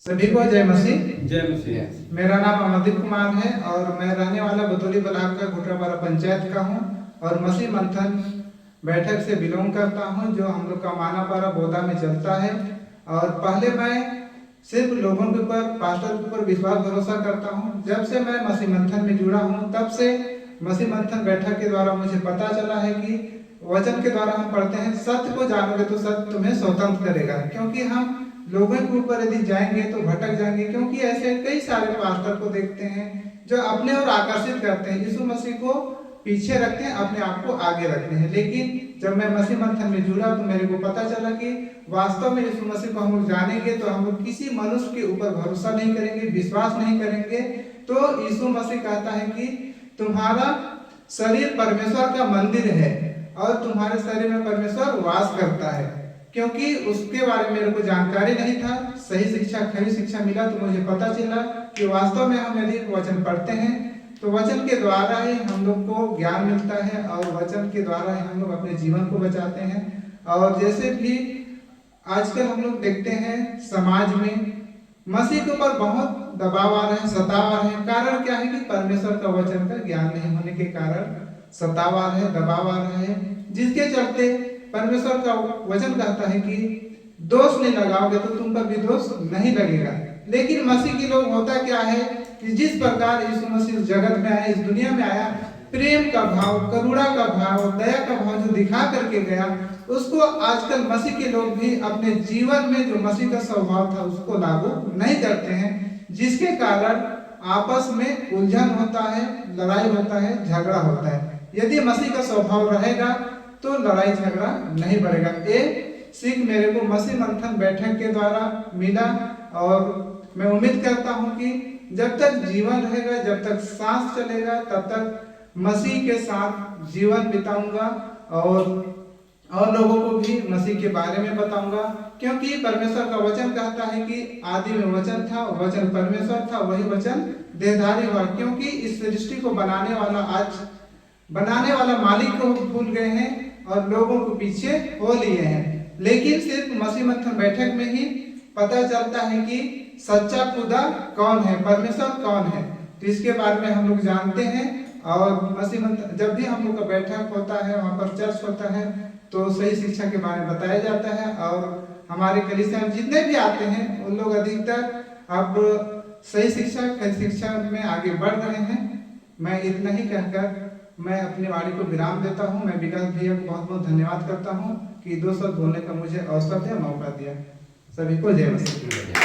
सभी को जय मसीह। जय मसीह। मेरा नाम अमरदीप कुमार है और मैं रहने वाला बतौली ब्लॉक का गुटरापारा पंचायत का हूं और मसीह मंथन बैठक से बिलोंग करता हूं, जो हम लोग का मानापारा बोदा में चलता है। और पहले मैं सिर्फ लोगों के ऊपर, पास्टर के ऊपर विश्वास भरोसा करता हूं। जब से मैं मसीह मंथन में जुड़ा हूं, तब से मसीह मंथन बैठक के द्वारा मुझे पता चला है कि वचन के द्वारा हम पढ़ते हैं, सत्य को जानोगे तो सत्य तुम्हें स्वतंत्र करेगा। क्योंकि हम लोगों के ऊपर यदि जाएंगे तो भटक जाएंगे, क्योंकि ऐसे कई सारे पास्टर को देखते हैं जो अपने और आकर्षित करते हैं, यीशु मसीह को पीछे रखते हैं, अपने आप को आगे रखते हैं। लेकिन जब मैं मसीह मंथन में जुड़ा तो मेरे को पता चला कि वास्तव में यीशु मसीह को हम लोग जानेंगे तो हम लोग किसी मनुष्य के ऊपर भरोसा नहीं करेंगे, विश्वास नहीं करेंगे। तो यीशु मसीह कहता है कि तुम्हारा शरीर परमेश्वर का मंदिर है और तुम्हारे शरीर में परमेश्वर वास करता है। क्योंकि उसके बारे में मेरे को जानकारी नहीं था, सही शिक्षा, खरी शिक्षा मिला तो मुझे पता चला कि वास्तव में हम यदि वचन पढ़ते हैं तो वचन के द्वारा ही हम लोग को ज्ञान मिलता है और वचन के द्वारा ही हम लोग अपने जीवन को बचाते हैं। और जैसे भी आजकल हम लोग देखते हैं समाज में मसीह के ऊपर बहुत दबाव आ रहे हैं, सताव आ रहे हैं। कारण क्या है कि परमेश्वर का वचन का ज्ञान नहीं होने के कारण सताव आ रहे हैं, दबाव आ रहे हैं, जिसके चलते परमेश्वर का वचन कहता है कि दोष नहीं लगाओगे तो तुम पर भी दोष नहीं लगेगा। लेकिन मसीह के लोग होता क्या है कि जिस प्रकार यीशु मसीह जगत में आया, इस दुनिया में आया, प्रेम का भाव, करुणा का भाव, दया का भाव जो दिखा करके गया, उसको आजकल मसीह के लोग भी अपने जीवन में जो मसीह का स्वभाव था उसको लागू नहीं करते हैं, जिसके कारण आपस में उलझन होता है, लड़ाई होता है, झगड़ा होता है। यदि मसीह का स्वभाव रहेगा तो लड़ाई झगड़ा नहीं बढ़ेगा। ये सीख मेरे को मसीह मंथन बैठक के द्वारा मिला और मैं उम्मीद करता हूं कि जब तक जीवन रहेगा, जब तक सांस चलेगा, तब तक मसीह के साथ जीवन बिताऊंगा और लोगों को भी मसीह के बारे में बताऊंगा। क्योंकि परमेश्वर का वचन कहता है कि आदि में वचन था, वचन परमेश्वर था, वही वचन देहधारी हुआ। क्योंकि इस सृष्टि को बनाने वाला मालिक को भूल गए हैं और लोगों को पीछे हो लिए हैं। लेकिन सिर्फ मसीह मंथन बैठक में ही पता चलता है कि सच्चा खुदा कौन है, परमेश्वर कौन है। तो इसके बारे में हम लोग जानते हैं। और मसीह मंथन जब भी हम लोग का बैठक होता है, वहाँ पर चर्च होता है, तो सही शिक्षा के बारे में बताया जाता है। और हमारे कलीसिया में जितने भी आते हैं उन लोग अधिकतर अब सही शिक्षा में आगे बढ़ रहे हैं। मैं इतना ही कहकर मैं अपनी वाणी को विराम देता हूं। मैं विकास भैया को बहुत बहुत धन्यवाद करता हूं कि 2 शब्द बोलने का मुझे अवसर दिया, मौका दिया। सभी को जय मसीह।